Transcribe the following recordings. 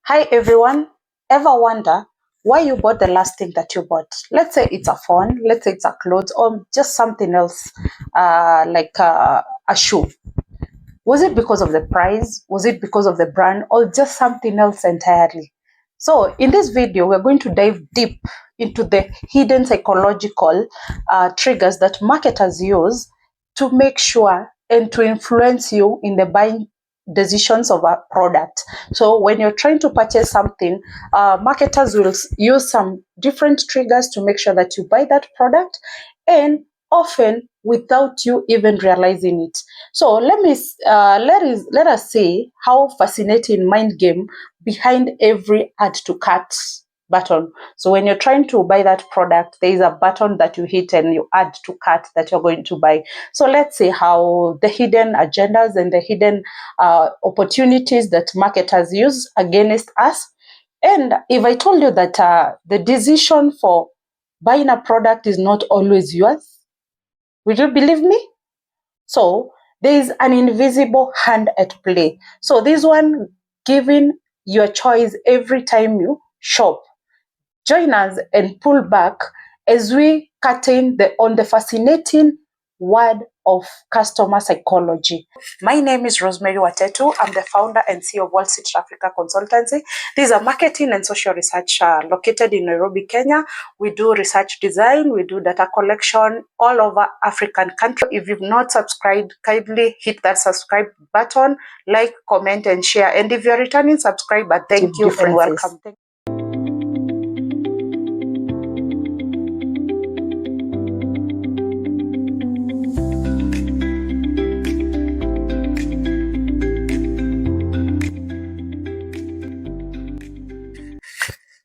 Hi everyone, ever wonder why you bought the last thing that you bought? Let's say it's a phone, let's say it's a clothes, or just something else like a shoe. Was it because of the price? Was it because of the brand, or just something else entirely? So in this video, we're going to dive deep into the hidden psychological triggers that marketers use to make sure and to influence you in the buying decisions of a product. So when you're trying to purchase something, marketers will use some different triggers to make sure that you buy that product, and often without you even realizing it. So let us see how fascinating mind game behind every add to cart button. So when you're trying to buy that product, there is a button that you hit and you add to cart that you're going to buy. So let's see how the hidden agendas and the hidden opportunities that marketers use against us. And if I told you that the decision for buying a product is not always yours, would you believe me? So there is an invisible hand at play. So this one giving your choice every time you shop. Join us and pull back as we curtain on the fascinating world of customer psychology. My name is Rosemary Watetu. I'm the founder and CEO of Wall Street Africa Consultancy. This is a marketing and social research located in Nairobi, Kenya. We do research design, we do data collection all over African countries. If you've not subscribed, kindly hit that subscribe button, like, comment, and share. And if you're a returning subscriber, thank you and welcome.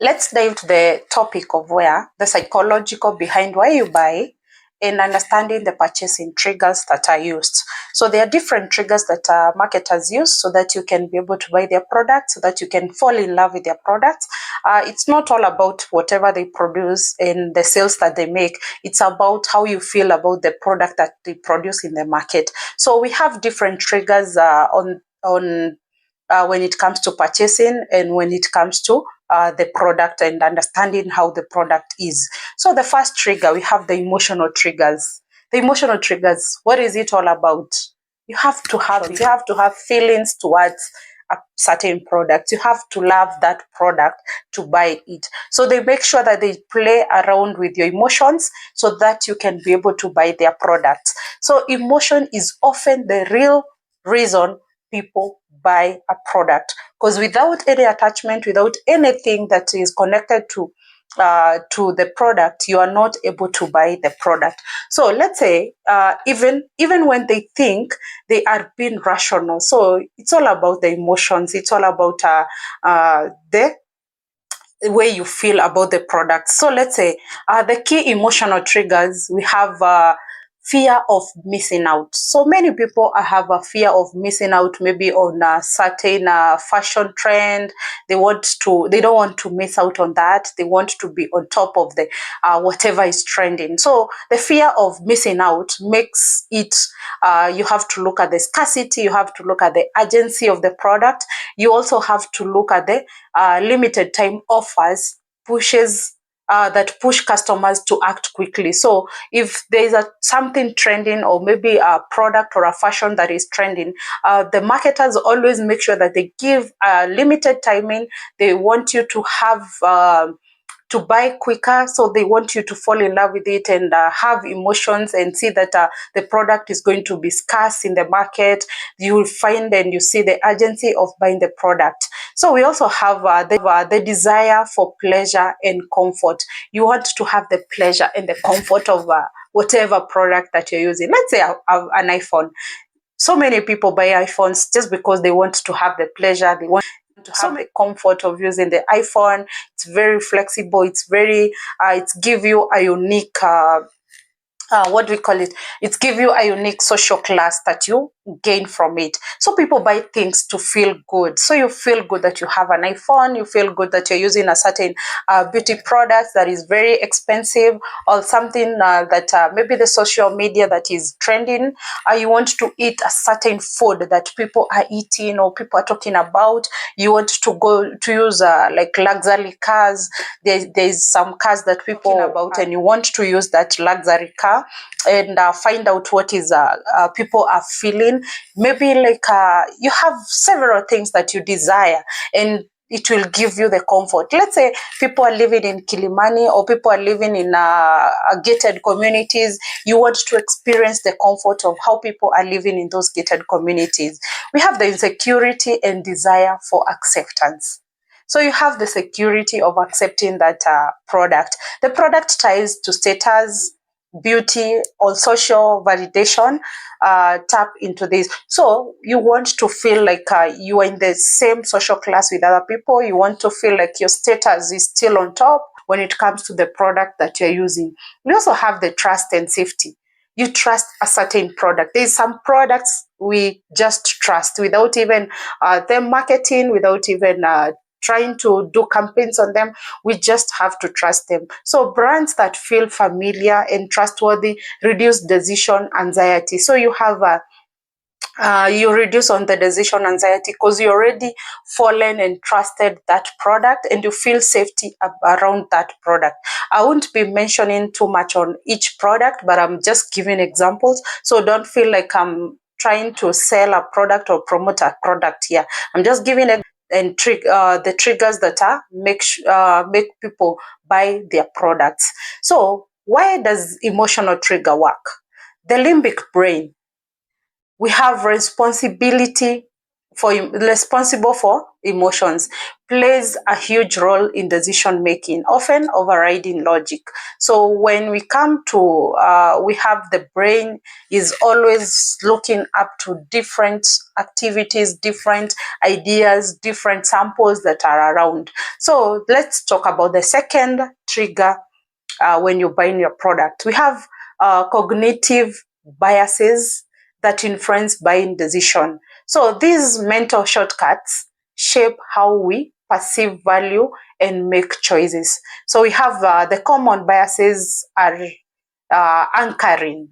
Let's dive to the topic of where the psychological behind why you buy and understanding the purchasing triggers that are used. So there are different triggers that marketers use so that you can be able to buy their products, so that you can fall in love with their products. It's not all about whatever they produce and the sales that they make. It's about how you feel about the product that they produce in the market. So we have different triggers on when it comes to purchasing and when it comes to the product and understanding how the product is. So the first trigger, we have the emotional triggers. The emotional triggers, what is it all about? You have to have feelings towards a certain product. You have to love that product to buy it. So they make sure that they play around with your emotions so that you can be able to buy their products. So emotion is often the real reason people buy a product, because without any attachment, without anything that is connected to the product, you are not able to buy the product. So let's say even when they think they are being rational, so it's all about the emotions, it's all about the way you feel about the product. So let's say the key emotional triggers, we have fear of missing out. So many people have a fear of missing out, maybe on a certain fashion trend. They don't want to miss out on that. They want to be on top of the whatever is trending. So the fear of missing out makes it, you have to look at the scarcity, you have to look at the urgency of the product. You also have to look at the limited time offers that push customers to act quickly. So if there is something trending, or maybe a product or a fashion that is trending, the marketers always make sure that they give limited timing. They want you to have to buy quicker, so they want you to fall in love with it and have emotions and see that the product is going to be scarce in the market. You will find and you see the urgency of buying the product. So we also have the desire for pleasure and comfort. You want to have the pleasure and the comfort of whatever product that you're using. Let's say an iPhone. So many people buy iPhones just because they want to have the pleasure, they want to have the comfort of using the iPhone. It's very flexible, it's very it's give you a unique what do we call it? It's give you a unique social class that you gain from it. So people buy things to feel good. So you feel good that you have an iPhone, you feel good that you're using a certain beauty product that is very expensive, or something that maybe the social media that is trending. You want to eat a certain food that people are eating or people are talking about. You want to go to use like luxury cars. There's some cars that people talking about, and you want to use that luxury car and find out what is people are feeling. Maybe like you have several things that you desire, and it will give you the comfort. Let's say people are living in Kilimani, or people are living in gated communities. You want to experience the comfort of how people are living in those gated communities. We have the insecurity and desire for acceptance. So you have the security of accepting that product. The product ties to status, beauty, or social validation. Tap into this. So you want to feel like you are in the same social class with other people. You want to feel like your status is still on top when it comes to the product that you're using. We also have the trust and safety. You trust a certain product. There's some products we just trust without even them marketing, without even trying to do campaigns on them. We just have to trust them. So brands that feel familiar and trustworthy reduce decision anxiety. So you have you reduce on the decision anxiety because you already fallen and trusted that product, and you feel safety around that product. I won't be mentioning too much on each product, but I'm just giving examples. So don't feel like I'm trying to sell a product or promote a product here. I'm just giving the triggers that make people buy their products. So why does emotional trigger work? The limbic brain, we have responsible for emotions, plays a huge role in decision making, often overriding logic. So when we come to we have the brain is always looking up to different activities, different ideas, different samples that are around. So let's talk about the second trigger when you're buying your product. We have cognitive biases that influence buying decision. So these mental shortcuts shape how we perceive value and make choices. So we have the common biases are anchoring.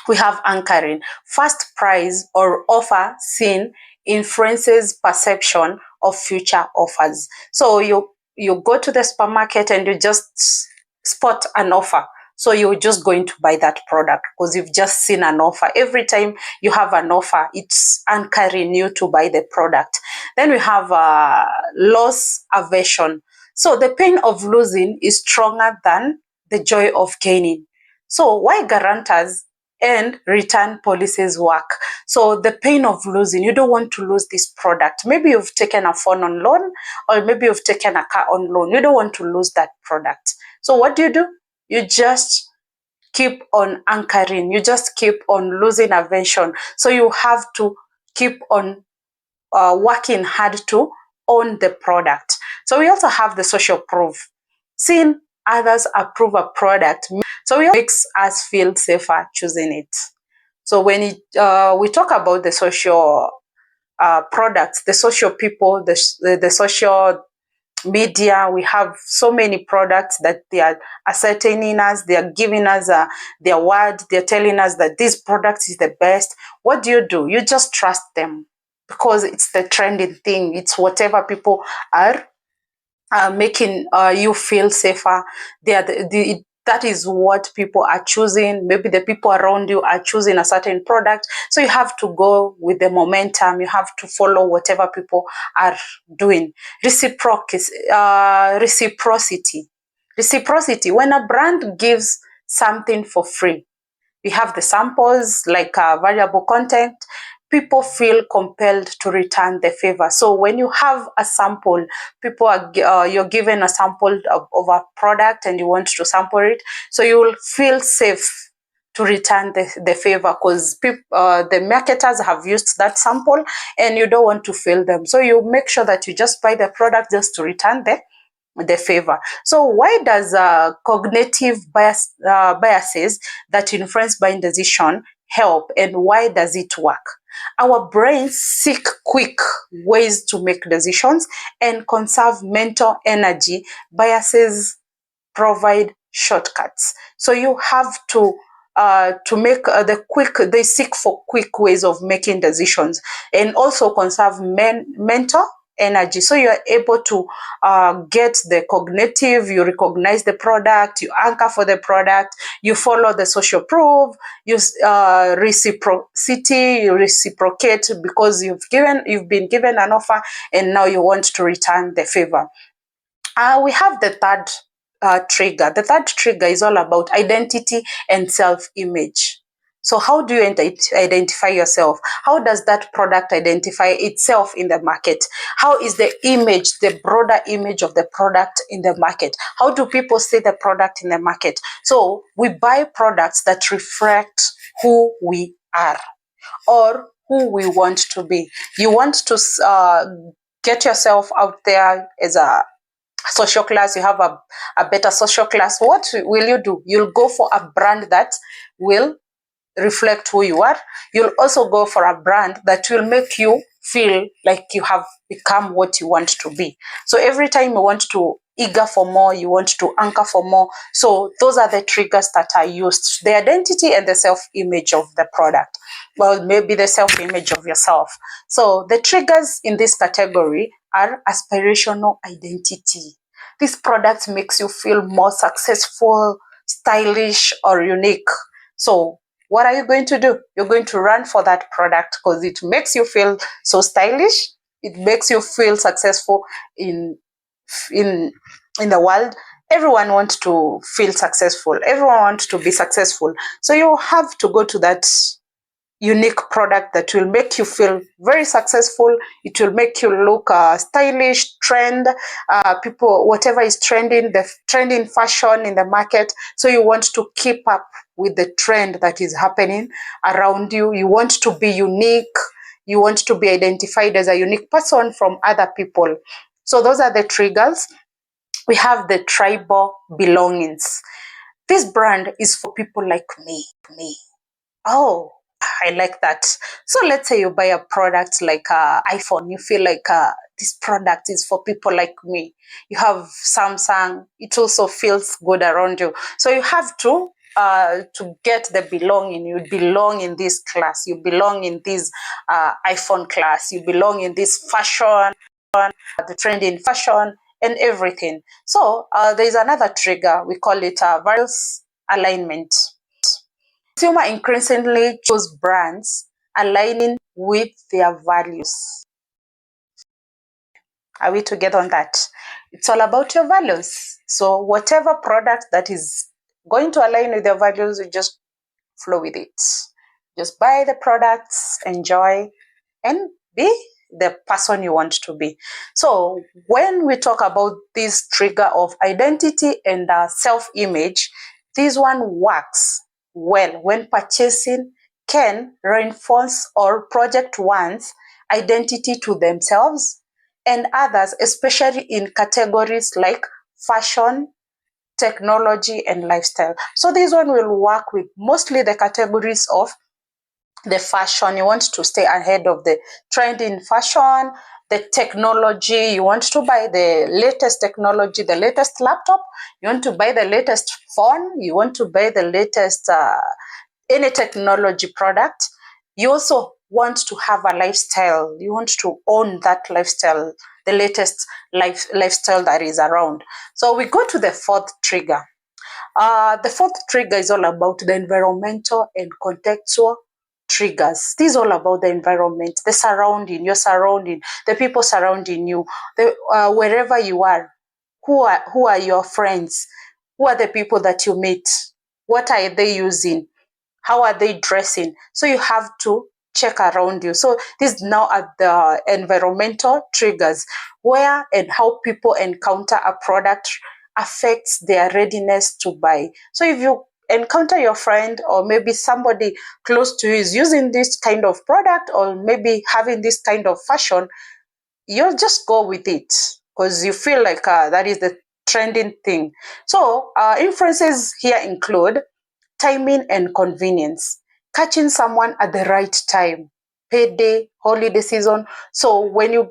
We have anchoring. First price or offer seen influences perception of future offers. So you go to the supermarket and you just spot an offer. So you're just going to buy that product because you've just seen an offer. Every time you have an offer, it's anchoring you to buy the product. Then we have loss aversion. So the pain of losing is stronger than the joy of gaining. So why guarantors and return policies work? So the pain of losing, you don't want to lose this product. Maybe you've taken a phone on loan, or maybe you've taken a car on loan. You don't want to lose that product. So what do? You just keep on anchoring. You just keep on losing aversion. So you have to keep on working hard to own the product. So we also have the social proof. Seeing others approve a product, so it makes us feel safer choosing it. So when we talk about the social products, the social people, the social media, we have so many products that they are ascertaining us, they are giving us their word, they're telling us that this product is the best. What do? You just trust them because it's the trending thing. It's whatever people are making you feel safer. That is what people are choosing. Maybe the people around you are choosing a certain product. So you have to go with the momentum. You have to follow whatever people are doing. Reciprocity. Reciprocity. When a brand gives something for free, we have the samples like valuable content. People feel compelled to return the favor. So when you have a sample, people are you're given a sample of a product and you want to sample it, so you will feel safe to return the favor because the marketers have used that sample and you don't want to fail them. So you make sure that you just buy the product just to return the favor. So why does cognitive biases that influence buying decision help, and why does it work? Our brains seek quick ways to make decisions and conserve mental energy. Biases provide shortcuts. So you have to make they seek for quick ways of making decisions and also conserve mental energy. So you are able to get the cognitive, you recognize the product, you anchor for the product, you follow the social proof, you reciprocity, you reciprocate because you've been given an offer and now you want to return the favor. We have the third trigger. The third trigger is all about identity and self-image. So how do you identify yourself? How does that product identify itself in the market? How is the image, the broader image of the product in the market? How do people see the product in the market? So we buy products that reflect who we are or who we want to be. You want to get yourself out there as a social class, you have a better social class. What will you do? You'll go for a brand that will reflect who you are. You'll also go for a brand that will make you feel like you have become what you want to be. So every time you want to eager for more, you want to anchor for more. So those are the triggers that are used, the identity and the self-image of the product. Well, maybe the self-image of yourself. So the triggers in this category are aspirational identity. This product makes you feel more successful, stylish, or unique. So what are you going to do? You're going to run for that product because it makes you feel so stylish. It makes you feel successful in in the world. Everyone wants to feel successful. Everyone wants to be successful. So you have to go to that unique product that will make you feel very successful. It will make you look stylish, trend, people, whatever is trending, the trending fashion in the market. So you want to keep up with the trend that is happening around you. You want to be unique. You want to be identified as a unique person from other people. So those are the triggers. We have the tribal belongings. This brand is for people like me. Oh, I like that. So let's say you buy a product like iPhone. You feel like this product is for people like me. You have Samsung. It also feels good around you. So you have to get the belonging. You belong in this class. You belong in this iPhone class. You belong in this fashion, the trend in fashion and everything. So there is another trigger. We call it values alignment. Consumer increasingly choose brands aligning with their values. Are we together on that? It's all about your values. So whatever product that is going to align with your values, you just flow with it. Just buy the products, enjoy, and be the person you want to be. So when we talk about this trigger of identity and self-image, this one works well when purchasing can reinforce or project one's identity to themselves and others, especially in categories like fashion, technology, and lifestyle. So this one will work with mostly the categories of the fashion. You want to stay ahead of the trend in fashion, the technology. You want to buy the latest technology, the latest laptop. You want to buy the latest phone. You want to buy the latest any technology product. You also want to have a lifestyle. You want to own that lifestyle, the latest lifestyle that is around. So we go to the fourth trigger. The fourth trigger is all about the environmental and contextual triggers. This is all about the environment, the surrounding, your surrounding, the people surrounding you, wherever you are. Who are your friends? Who are the people that you meet? What are they using? How are they dressing? So you have to check around you. So this now at the environmental triggers, where and how people encounter a product affects their readiness to buy. So if you encounter your friend or maybe somebody close to you is using this kind of product or maybe having this kind of fashion, you'll just go with it because you feel like that is the trending thing. So influences here include timing and convenience, catching someone at the right time. payday, holiday season. So when you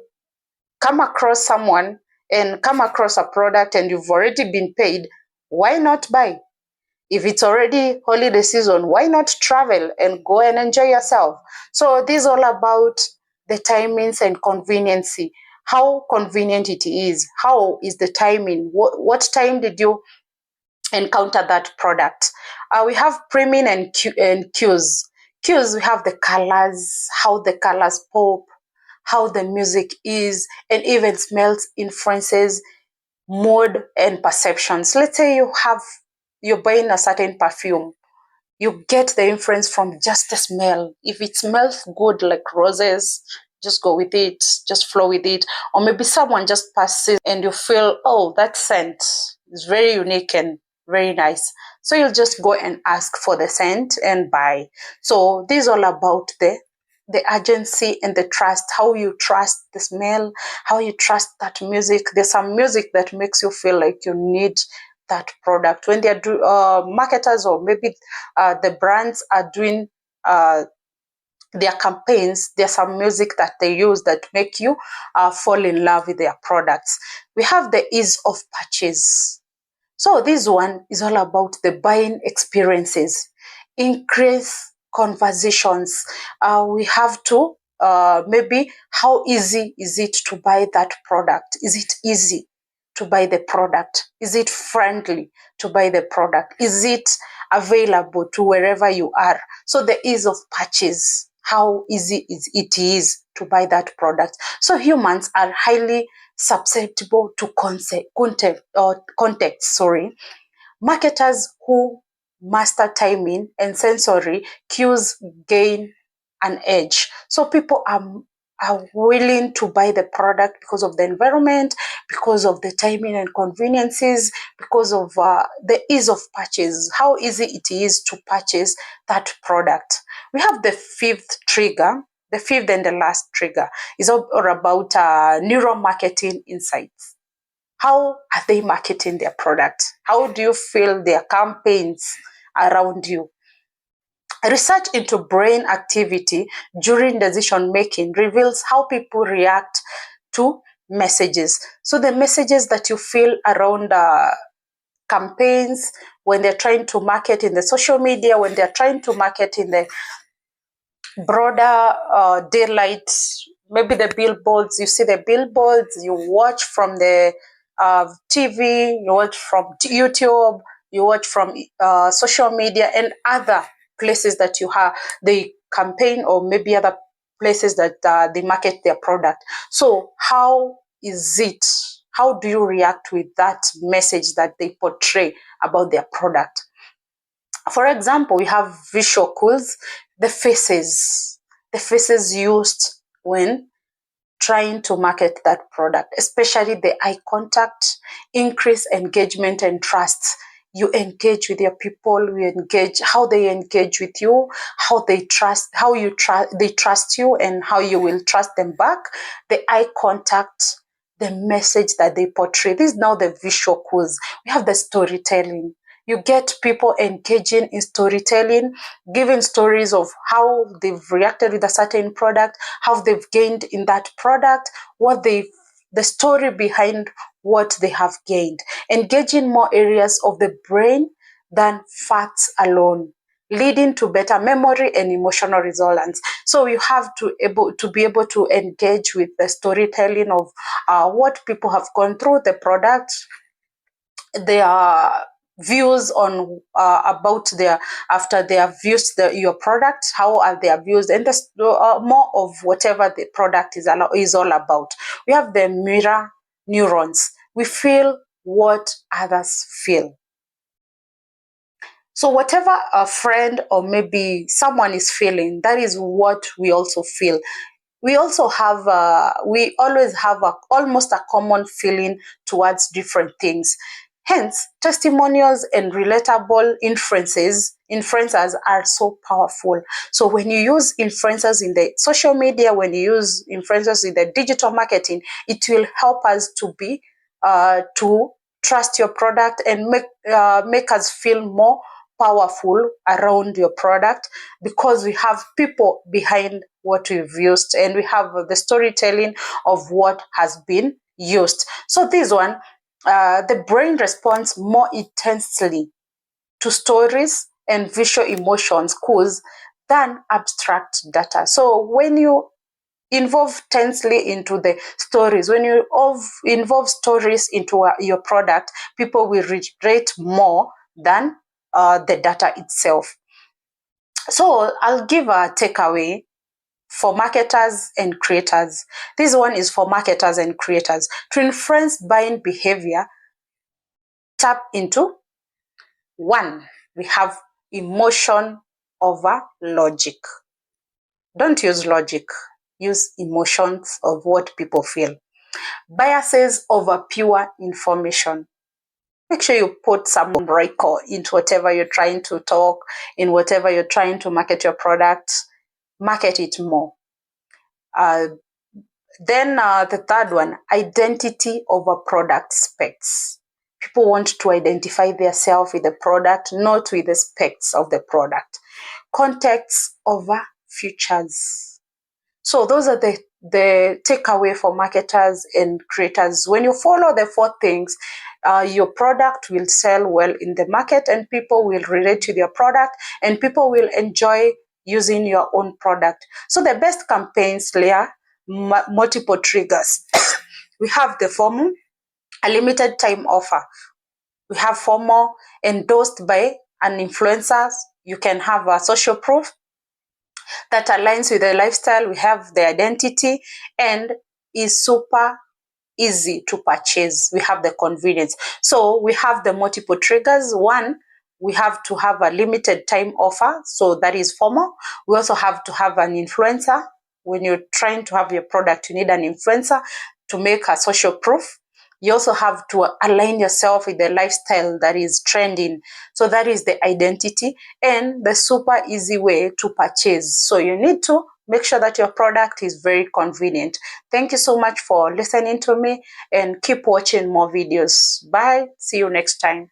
come across someone and come across a product and you've already been paid, why not buy? If it's already holiday season, why not travel and go and enjoy yourself? So this is all about the timings and conveniency. How convenient it is. How is the timing? What time did you encounter that product? We have priming and cues. Cues, we have the colors, how the colors pop, how the music is, and even smells influences mood and perceptions. Let's say you're buying a certain perfume, you get the influence from just the smell. If it smells good like roses, just go with it, just flow with it. Or maybe someone just passes and you feel, oh, that scent is very unique and very nice. So you'll just go and ask for the scent and buy. So this is all about the urgency and the trust, how you trust the smell, how you trust that music. There's some music that makes you feel like you need that product. When they're marketers or maybe the brands are doing their campaigns, there's some music that they use that make you fall in love with their products. We have the ease of purchase. So this one is all about the buying experiences, increase conversations. We have to maybe how easy is it to buy that product? Is it easy to buy the product? Is it friendly to buy the product? Is it available to wherever you are? So the ease of purchase, how easy it is to buy that product. So humans are highly susceptible to context. Marketers who master timing and sensory cues gain an edge. So people are willing to buy the product because of the environment, because of the timing and conveniences, because of the ease of purchase, how easy it is to purchase that product. We have the fifth trigger. The fifth and the last trigger is all about neuromarketing insights. How are they marketing their product? How do you feel their campaigns around you? Research into brain activity during decision making reveals how people react to messages. So the messages that you feel around campaigns, when they're trying to market in the social media, when they're trying to market in the broader daylight, maybe the billboards, you see the billboards, you watch from the TV, you watch from YouTube, you watch from social media and other places that you have the campaign, or maybe other places that they market their product. So how is it? How do you react with that message that they portray about their product? For example, we have visual cues, the faces used when trying to market that product, especially the eye contact, increase engagement and trust. You engage with your people, you engage how they engage with you, how they trust, they trust you, and how you will trust them back. The eye contact, the message that they portray. This is now the visual cues. We have the storytelling. You get people engaging in storytelling, giving stories of how they've reacted with a certain product, how they've gained in that product, the story behind what they have gained, engaging more areas of the brain than facts alone, leading to better memory and emotional resilience. So you have to be able to engage with the storytelling of what people have gone through the product, their views on about their after they have used your product, how are their views, and more of whatever the product is all about. We have the mirror neurons. We feel what others feel. So whatever a friend or maybe someone is feeling, that is what we also feel. We also have we always have almost a common feeling towards different things. Hence, testimonials and relatable influencers are so powerful. So when you use influencers in the social media, when you use influencers in the digital marketing, it will help us to trust your product and make us feel more powerful around your product, because we have people behind what we've used, and we have the storytelling of what has been used. So this one, the brain responds more intensely to stories and visual emotions cues than abstract data. So when you involve tensely into the stories, when you involve stories into your product, people will rate more than the data itself. So I'll give a takeaway for marketers and creators. This one is for marketers and creators. To influence buying behavior, tap into one, we have emotion over logic. Don't use logic, use emotions of what people feel. Biases over pure information. Make sure you put some record into whatever you're trying to talk, in whatever you're trying to market your product, market it more. Then the third one, identity over product specs. People want to identify themselves with the product, not with the specs of the product. Context over features. So those are the takeaway for marketers and creators. When you follow the four things, your product will sell well in the market, and people will relate to your product, and people will enjoy using your own product. So the best campaigns layer multiple triggers. We have the FOMO, a limited time offer. We have FOMO endorsed by an influencer. You can have a social proof that aligns with the lifestyle. We have the identity and is super easy to purchase. We have the convenience. So we have the multiple triggers. One, we have to have a limited time offer. So that is FOMO. We also have to have an influencer. When you're trying to have your product, you need an influencer to make a social proof. You also have to align yourself with the lifestyle that is trending. So that is the identity and the super easy way to purchase. So you need to make sure that your product is very convenient. Thank you so much for listening to me, and keep watching more videos. Bye. See you next time.